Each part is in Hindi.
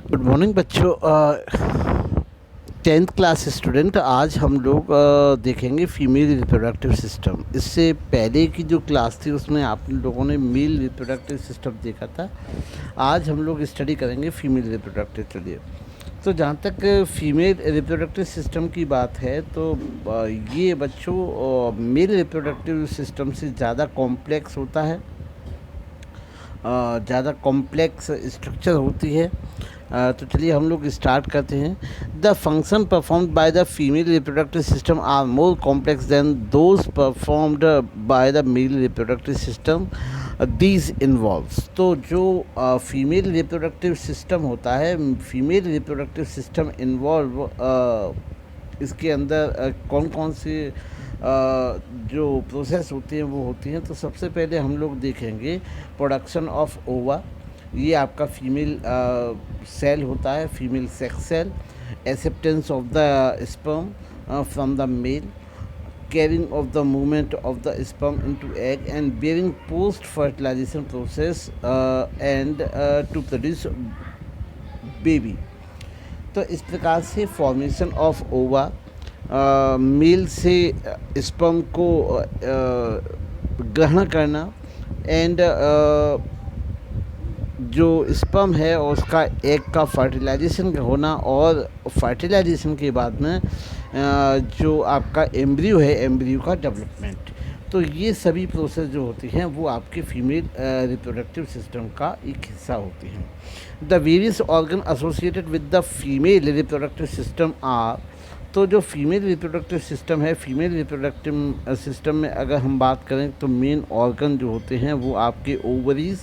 गुड मॉर्निंग बच्चों। 10th क्लास स्टूडेंट, आज हम लोग देखेंगे फीमेल रिप्रोडक्टिव सिस्टम। इससे पहले की जो क्लास थी उसमें आप लोगों ने मेल रिप्रोडक्टिव सिस्टम देखा था। आज हम लोग स्टडी करेंगे फीमेल रिप्रोडक्टिव। चलिए, तो जहाँ तक फीमेल रिप्रोडक्टिव सिस्टम की बात है तो ये बच्चों मेल रिप्रोडक्टिव सिस्टम से ज़्यादा कॉम्प्लेक्स होता है, ज़्यादा कॉम्प्लेक्स स्ट्रक्चर होती है। तो चलिए हम लोग स्टार्ट करते हैं। The function performed by the female reproductive system are more complex than those performed by the male reproductive system these involves. तो जो फीमेल रिप्रोडक्टिव सिस्टम होता है, फीमेल रिप्रोडक्टिव सिस्टम इन्वॉल्व इसके अंदर कौन कौन से जो प्रोसेस होती हैं वो होती हैं। तो सबसे पहले हम लोग देखेंगे प्रोडक्शन ऑफ ओवा। ये आपका फीमेल सेल होता है, female sex cell. Acceptance of the sperm from the male, carrying of the movement of the sperm into egg and bearing post fertilisation process and to produce baby. तो इस प्रकार से फॉर्मेशन ऑफ ओवा, मेल से स्पर्म को ग्रहण करना एंड जो स्पर्म है और उसका एग का फर्टिलाइजेशन होना, और फर्टिलाइजेशन के बाद में जो आपका एम्ब्रियो है, एम्ब्रियो का डेवलपमेंट। तो ये सभी प्रोसेस जो होती हैं वो आपके फीमेल रिप्रोडक्टिव सिस्टम का एक हिस्सा होती हैं। The various organ associated with the female reproductive system are. तो जो फीमेल रिप्रोडक्टिव सिस्टम है, फीमेल रिप्रोडक्टिव सिस्टम में अगर हम बात करें तो मेन ऑर्गन जो होते हैं वो आपके ओवरीज,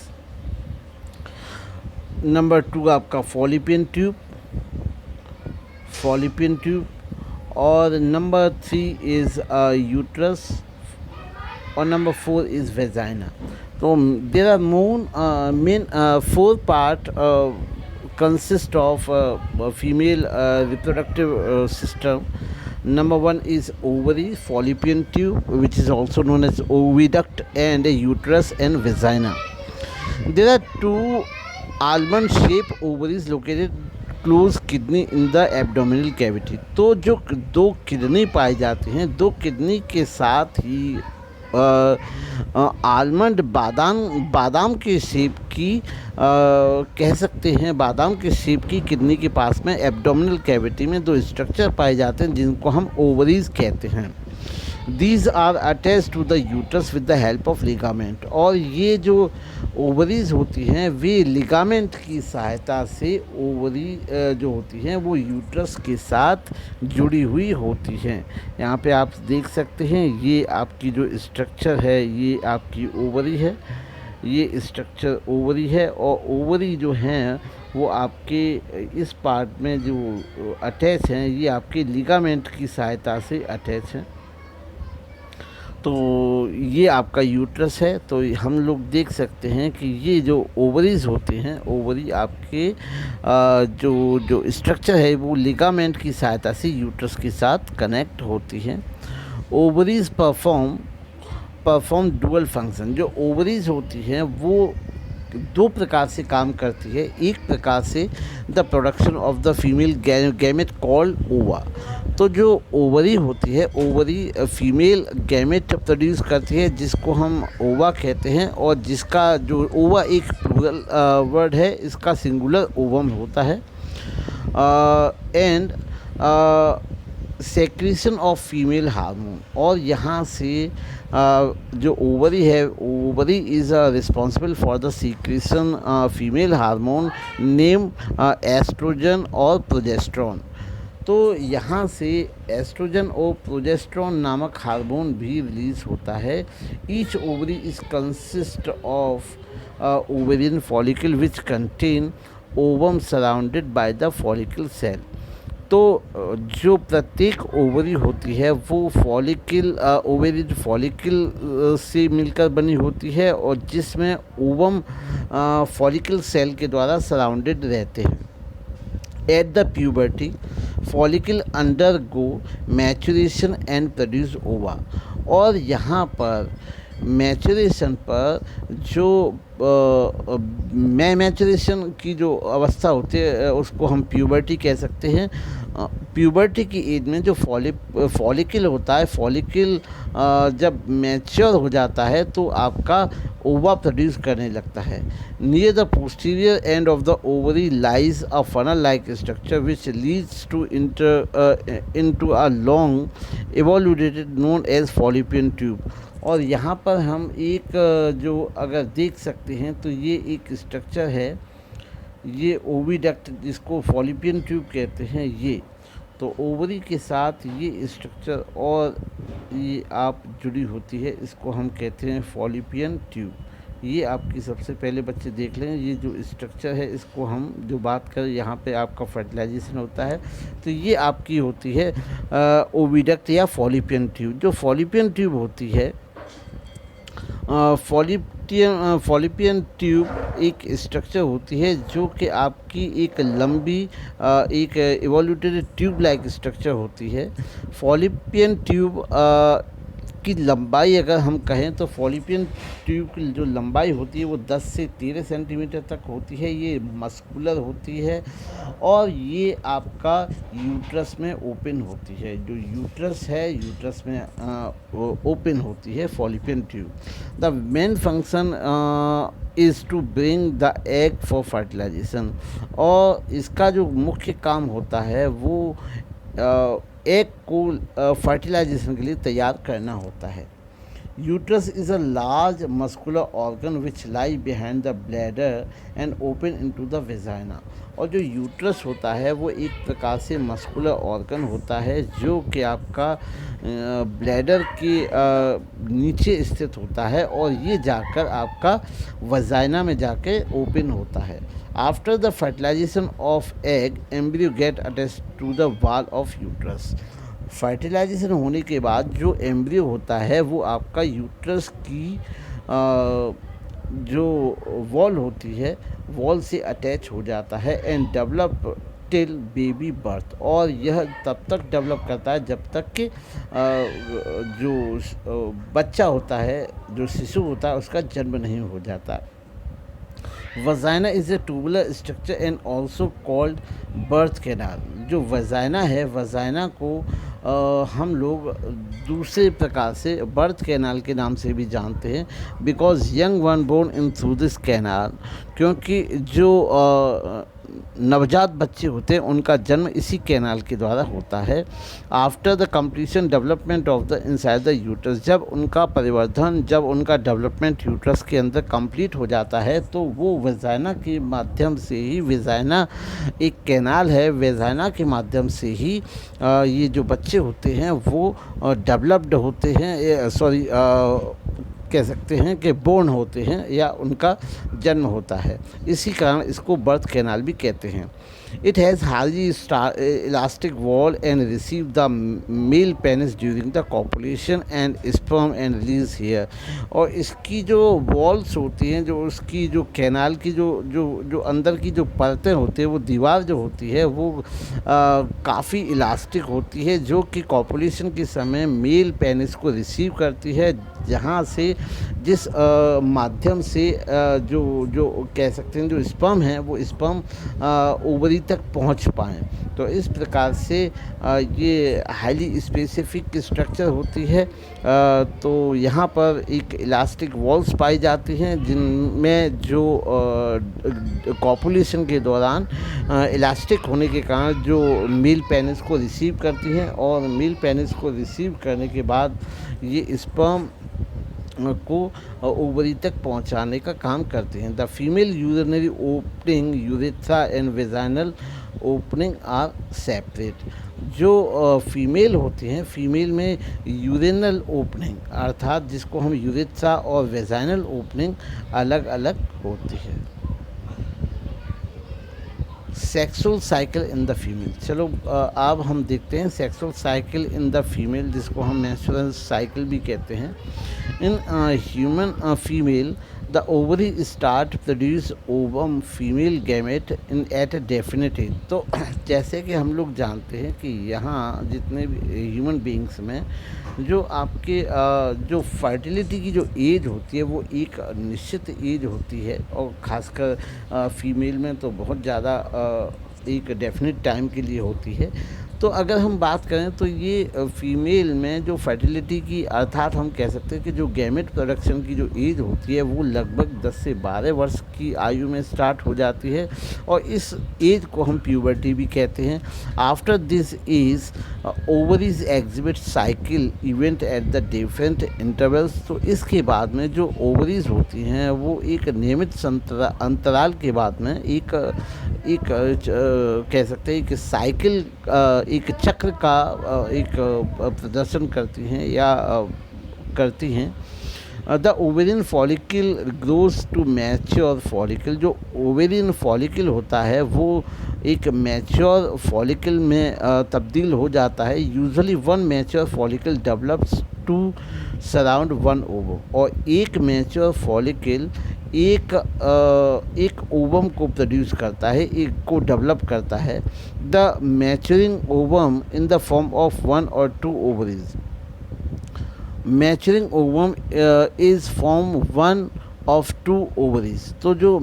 नंबर 2 आपका फॉलिपियन ट्यूब, और नंबर 3 इज़ यूट्रस, और नंबर 4 इज़ वेजाइना। तो there are main 4 part consist of female reproductive system. Number 1 is ovary, fallopian tube, which is also known as oviduct, and uterus and vagina. There are 2 almond shaped ovaries located close kidney in the abdominal cavity. तो जो 2 किडनी पाई जाती हैं, 2 किडनी के साथ ही आलमंड, बादाम के शेप की कह सकते हैं, बादाम के शेप की किडनी के पास में एब्डोमिनल कैविटी में 2 स्ट्रक्चर पाए जाते हैं जिनको हम ओवरीज कहते हैं। These are attach to the uterus with the help of ligament. और ये जो ओवरीज होती हैं वे लिगामेंट की सहायता से ओवरी जो होती हैं वो यूट्रस के साथ जुड़ी हुई होती हैं। यहाँ पे आप देख सकते हैं, ये आपकी जो स्ट्रक्चर है ये आपकी ओवरी है, ये स्ट्रक्चर ओवरी है, और ओवरी जो हैं वो आपके इस पार्ट में जो अटैच हैं ये आपके लिगामेंट की सहायता से अटैच हैं। तो ये आपका यूट्रस है। तो हम लोग देख सकते हैं कि ये जो ओवरीज होते हैं, ओवरी आपके जो जो स्ट्रक्चर है वो लिगामेंट की सहायता से यूट्रस के साथ कनेक्ट होती हैं। Ovaries perform dual function. जो ओवरीज होती हैं वो 2 प्रकार से काम करती है। एक प्रकार से the production of the female gamete called ओवा। तो जो ओवरी होती है, ओवरी फीमेल गैमेट प्रोड्यूस करती है जिसको हम ओवा कहते हैं, और जिसका जो ओवा एक प्लूरल वर्ड है, इसका सिंगुलर ओवम होता है। And secretion of female hormone. और यहाँ से जो ओवरी है, ovary is responsible for the secretion female hormone name oestrogen और प्रोजेस्ट्रॉन। तो यहाँ से एस्ट्रोजन और प्रोजेस्ट्रॉन नामक हार्मोन भी रिलीज होता है। Each ovary is consist of ovarian follicle which contain ovum surrounded by the follicle cell. तो जो प्रत्येक ओवरी होती है वो फॉलिकल, ओवेरियन फॉलिकल से मिलकर बनी होती है, और जिसमें ओवम फॉलिकल सेल के द्वारा सराउंडेड रहते हैं। At the puberty follicle undergo maturation and produce ओवा। और यहाँ पर मैचुरेशन पर जो मैचुरेशन की जो अवस्था होती है उसको हम प्यूबर्टी कह सकते हैं। प्यूबर्टी की एज में जो फॉलिकल होता है, फॉलिकल जब मैच्योर हो जाता है तो आपका ओवा प्रोड्यूस करने लगता है। Near the posterior end of the ovary lies a funnel like structure which leads to into a long evoluted known as fallopian tube. और यहाँ पर हम एक जो अगर देख सकते हैं तो ये एक स्ट्रक्चर है, ये ओविडक्ट जिसको फॉलिपियन ट्यूब कहते हैं। ये तो ओवरी के साथ ये स्ट्रक्चर और ये आप जुड़ी होती है, इसको हम कहते हैं फॉलिपियन ट्यूब। ये आपकी सबसे पहले बच्चे देख लें, ये जो स्ट्रक्चर है इसको हम जो बात करें यहाँ पे आपका फर्टिलाइजेशन होता है तो ये आपकी होती है ओविडक्ट या फॉलिपियन ट्यूब। जो फॉलिपियन ट्यूब होती है, फॉलिपियन ट्यूब एक स्ट्रक्चर होती है जो कि आपकी एक लंबी एक इवोल्यूटेड ट्यूब लाइक स्ट्रक्चर होती है। फॉलिपियन ट्यूब की लंबाई अगर हम कहें तो फॉलिपियन ट्यूब की जो लंबाई होती है वो 10 से 13 सेंटीमीटर तक होती है। ये मस्कुलर होती है और ये आपका यूट्रस में ओपन होती है। जो यूट्रस है, यूट्रस में ओपन होती है fallopian tube. The main function is to bring the egg for fertilisation. और इसका जो मुख्य काम होता है वो एग को फर्टिलाइजेशन के लिए तैयार करना होता है। Uterus is a large muscular organ which lie behind the bladder and open into the vagina. और जो यूट्रस होता है वो एक प्रकार से मस्कुलर ऑर्गन होता है जो कि आपका ब्लैडर के नीचे स्थित होता है और ये जाकर आपका वजाइना में जाके ओपन होता है। After the fertilization of egg embryo get attached to the wall of uterus. Fertilization होने के बाद जो एम्ब्रियो होता है वो आपका यूट्रस की जो वॉल होती है वॉल से अटैच हो जाता है and develop till baby birth. और यह तब तक डेवलप करता है जब तक कि जो बच्चा होता है, जो शिशु होता है, उसका जन्म नहीं हो जाता। Vagina is a tubular structure and also called birth canal. जो वजाइना है, वजाइना को हम लोग दूसरे प्रकार से बर्थ कैनाल के नाम से भी जानते हैं, because young one born in through this canal. क्योंकि जो नवजात बच्चे होते हैं उनका जन्म इसी कैनाल के द्वारा होता है। After the completion development of the inside the uterus, जब उनका परिवर्धन, जब उनका डेवलपमेंट यूट्रस के अंदर कंप्लीट हो जाता है तो वो वेजाइना के माध्यम से ही, वेजाइना एक कैनाल है, वेजाइना के माध्यम से ही ये जो बच्चे होते हैं वो डेवलप्ड होते हैं, कह सकते हैं कि बोर्न होते हैं या उनका जन्म होता है। इसी कारण इसको बर्थ कैनाल भी कहते हैं। It has highly elastic wall and receive the male penis during the copulation and sperm and release here. और इसकी जो वॉल्स होती हैं, जो उसकी जो कैनाल की जो अंदर की जो परतें होती हैं, वो दीवार जो होती है वो काफ़ी इलास्टिक होती है, जो कि कॉपुलेशन के समय मेल पेनिस को रिसीव करती है, जहाँ से जिस माध्यम से जो कह सकते हैं जो स्पर्म है वो स्पर्म ओवरी तक पहुंच पाएँ। तो इस प्रकार से ये हाईली स्पेसिफिक स्ट्रक्चर होती है। तो यहाँ पर एक इलास्टिक वॉल्स पाई जाती हैं जिनमें जो कॉपुलेशन के दौरान इलास्टिक होने के कारण जो मेल पेनिस को रिसीव करती हैं और मेल पेनिस को रिसीव करने के बाद ये स्पर्म को ओवरी तक पहुंचाने का काम करते हैं। The female urinary opening, urethra and vaginal opening are separate. जो फीमेल होती हैं, फीमेल में यूरिनल ओपनिंग अर्थात जिसको हम यूरेथ्रा और वेजाइनल ओपनिंग अलग अलग होती है। Sexual cycle in the female. चलो अब हम देखते हैं sexual cycle in the female, जिसको हम मेंस्ट्रुअल साइकिल भी कहते हैं। In human female the ovary start produce ovum female gamete in at a definite age. तो जैसे कि हम लोग जानते हैं कि यहाँ जितने भी ह्यूमन बींग्स में जो आपके जो फर्टिलिटी की जो एज होती है वो एक निश्चित एज होती है, और ख़ासकर फीमेल में तो बहुत ज़्यादा एक डेफिनेट टाइम के लिए होती है। तो अगर हम बात करें तो ये फीमेल में जो फर्टिलिटी की, अर्थात हम कह सकते हैं कि जो गैमेट प्रोडक्शन की जो एज होती है वो लगभग 10 से 12 वर्ष की आयु में स्टार्ट हो जाती है, और इस एज को हम प्यूबर्टी भी कहते हैं। After this age ovaries exhibit cycle event at the different intervals. तो इसके बाद में जो ओवरीज होती हैं वो एक नियमित अंतराल के बाद में एक कह सकते हैं कि साइकिल, एक चक्र का एक प्रदर्शन करती हैं या करती हैं। The ovarian follicle grows to mature follicle. जो ओवेरियन फॉलिकल होता है वो एक मैच्योर फॉलिकल में तब्दील हो जाता है। Usually one mature follicle develops to surround one ovum. और एक मैच्योर फॉलिकल एक ओवम को प्रोड्यूस करता है, एक को डेवलप करता है। The maturing ovum in the form of one और two ovaries. Maturing ovum is form one of two ovaries. तो जो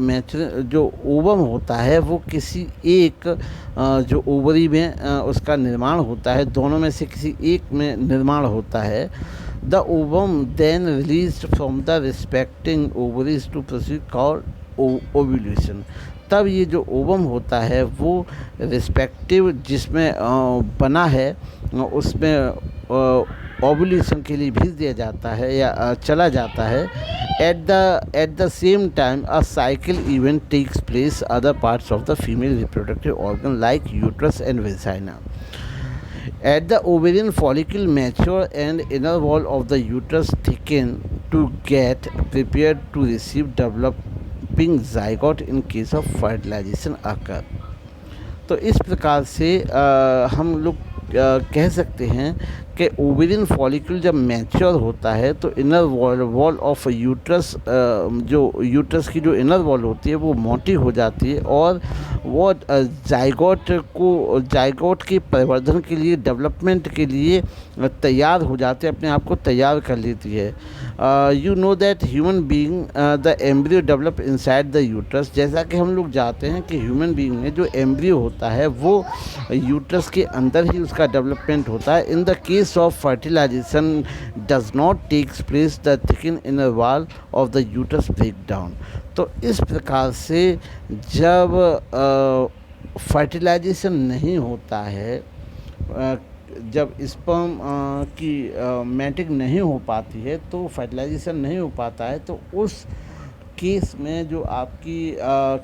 ओवम होता है वो किसी एक जो ओवरी में उसका निर्माण होता है, दोनों में से किसी एक में निर्माण होता है। The ovum then released from the respecting ovaries to proceed called ovulation. तब ये जो ओवम होता है वो रिस्पेक्टिव जिसमें बना है उसमें ओव्यूलेशन के लिए भेज दिया जाता है या चला जाता है। At the same time a cycle event takes place other parts of the female reproductive organ like uterus and vagina. At the ovarian follicle mature and inner wall of the uterus thicken to get prepared to receive developing zygote in case of fertilization occur। तो इस प्रकार से हम लोग कह सकते हैं कि ओवेरियन फॉलिकल जब मैच्योर होता है तो इनर वॉल ऑफ यूट्रस, जो यूट्रस की जो इनर वॉल होती है वो मोटी हो जाती है, और वो जाइगोट के परिवर्धन के लिए, डेवलपमेंट के लिए तैयार हो जाते हैं, अपने आप को तैयार कर लेती है। You know that human being the embryo develop inside the uterus. जैसा कि हम लोग जानते हैं कि ह्यूमन बीइंग में जो एम्ब्रियो होता है वो यूट्रस के अंदर ही उसका डेवलपमेंट होता है। In the case of fertilization does not takes place the thicken inner wall of the uterus break down. तो इस प्रकार से जब फर्टिलाइजेशन नहीं होता है, जब स्पर्म की मैटिंग नहीं हो पाती है, तो फर्टिलाइजेशन नहीं हो पाता है, तो उस केस में जो आपकी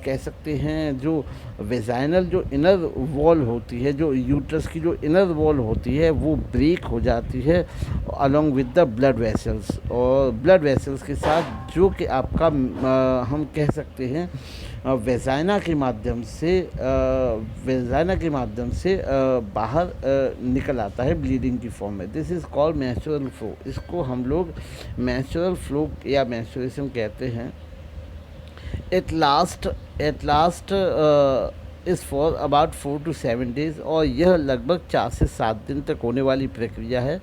कह सकते हैं जो वेजाइनल जो इनर वॉल होती है, जो यूट्रस की जो इनर वॉल होती है वो ब्रेक हो जाती है along with the blood vessels, और ब्लड वेसल्स के साथ जो कि आपका हम कह सकते हैं वेजाइना के माध्यम से बाहर निकल आता है ब्लीडिंग की फॉर्म में। This is called menstrual flow. इसको हम लोग मेंस्ट्रुअल फ्लो या मेंस्ट्रुएशन कहते हैं। At last is for about 4 to 7 days, और यह लगभग 4 से 7 दिन तक होने वाली प्रक्रिया है।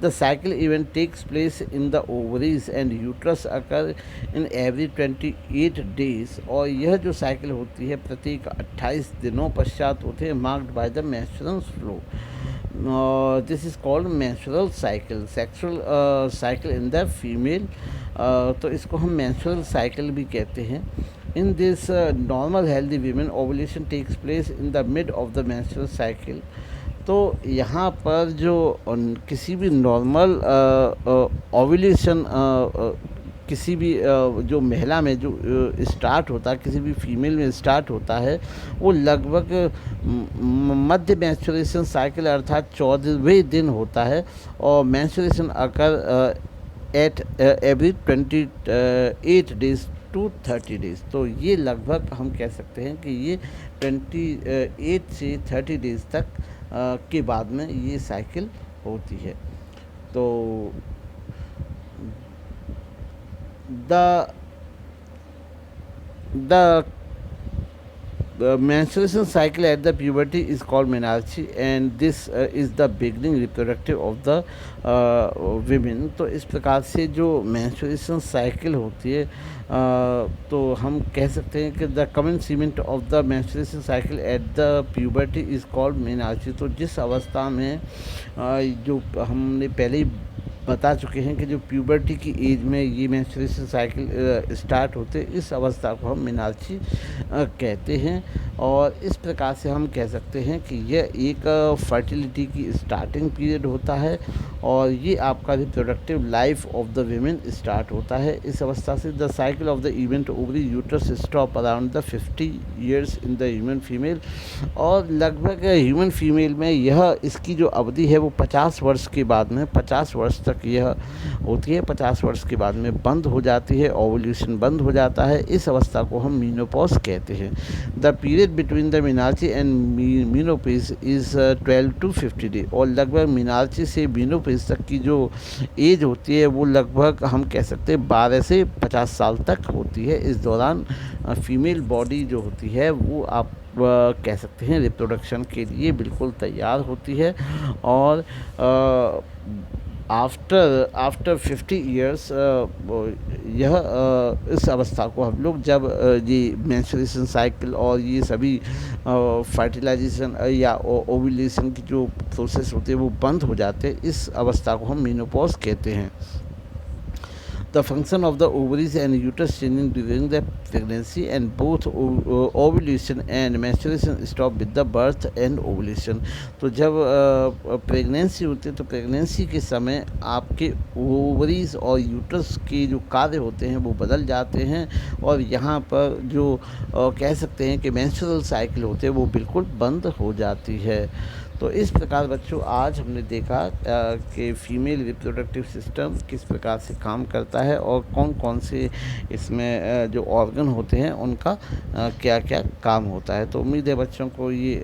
The cycle event takes place in the ovaries and uterus occur in every 28 days, और यह जो साइकिल होती है प्रत्येक 28 दिनों पश्चात होते हैं, marked by the menstrual flow. This is called menstrual cycle, sexual cycle in the female. तो इसको हम मेंस्ट्रुअल साइकिल भी कहते हैं। In this normal healthy women, ovulation takes place in the mid of the menstrual cycle। तो यहाँ पर जो किसी भी नॉर्मल ओव्यूलेशन किसी भी जो महिला में जो स्टार्ट होता है, किसी भी फीमेल में स्टार्ट होता है, वो लगभग मध्य मेंस्ट्रुएशन साइकिल अर्थात 14वें दिन होता है, और menstruation occur at every 28 days to 30 days। तो ये लगभग हम कह सकते हैं कि ये 28 से 30 days तक के बाद में ये साइकिल होती है। तो the The menstruation cycle at the puberty is called menarche, and this is the beginning reproductive of the women. तो इस प्रकार से जो menstruation cycle होती है तो हम कह सकते हैं कि the commencement of the menstruation cycle at the puberty is called menarche। तो जिस अवस्था में जो हमने पहले ही बता चुके हैं कि जो प्यूबर्टी की एज में ये मेंस्ट्रुएशन साइकिल स्टार्ट होते हैं, इस अवस्था को हम मेनार्ची कहते हैं। और इस प्रकार से हम कह सकते हैं कि यह एक फर्टिलिटी की स्टार्टिंग पीरियड होता है और ये आपका reproductive life of the women start होता है इस अवस्था से। The cycle of the event ovary uterus stop around the 50 years in the human female. और लगभग ह्यूमन फीमेल में यह इसकी जो अवधि है वो 50 वर्ष के बाद में 50 वर्ष तक यह होती है। 50 वर्ष के बाद में बंद हो जाती है, ओवुलेशन बंद हो जाता है। इस अवस्था को हम मीनोपॉज कहते हैं। The period between the menarche and menopause is 12 to 50 day. और लगभग मेनार्ची से मीनोपेज तक की जो एज होती है वो लगभग हम कह सकते हैं 12 से 50 साल तक होती है। इस दौरान फीमेल बॉडी जो होती है वो आप कह सकते हैं रिप्रोडक्शन के लिए बिल्कुल तैयार होती है। और आफ्टर 50 ईयर्स यह इस अवस्था को हम लोग जब ये मेंस्ट्रुएशन साइकिल और ये सभी फर्टिलाइजेशन या ओव्यूलेशन की जो प्रोसेस होती है वो बंद हो जाते हैं, इस अवस्था को हम मेनोपॉज कहते हैं। The function of the ovaries and uterus changing during the pregnancy, and both ovulation and menstruation stop with the birth and ovulation। तो जब प्रेगनेंसी होती है तो प्रेगनेंसी के समय आपके ओवरीज और यूटरस के जो कार्य होते हैं वो बदल जाते हैं और यहाँ पर जो कह सकते हैं कि मेंस्ट्रुअल साइकिल होते हैं वो बिल्कुल बंद हो जाती है। तो इस प्रकार बच्चों आज हमने देखा कि फीमेल रिप्रोडक्टिव सिस्टम किस प्रकार से काम करता है और कौन कौन से इसमें जो ऑर्गन होते हैं उनका क्या क्या काम होता है। तो उम्मीद है बच्चों को ये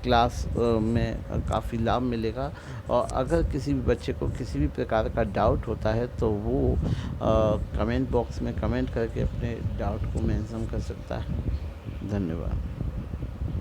क्लास में काफ़ी लाभ मिलेगा। और अगर किसी भी बच्चे को किसी भी प्रकार का डाउट होता है तो वो कमेंट बॉक्स में कमेंट करके अपने डाउट को मेंशन कर सकता है। धन्यवाद।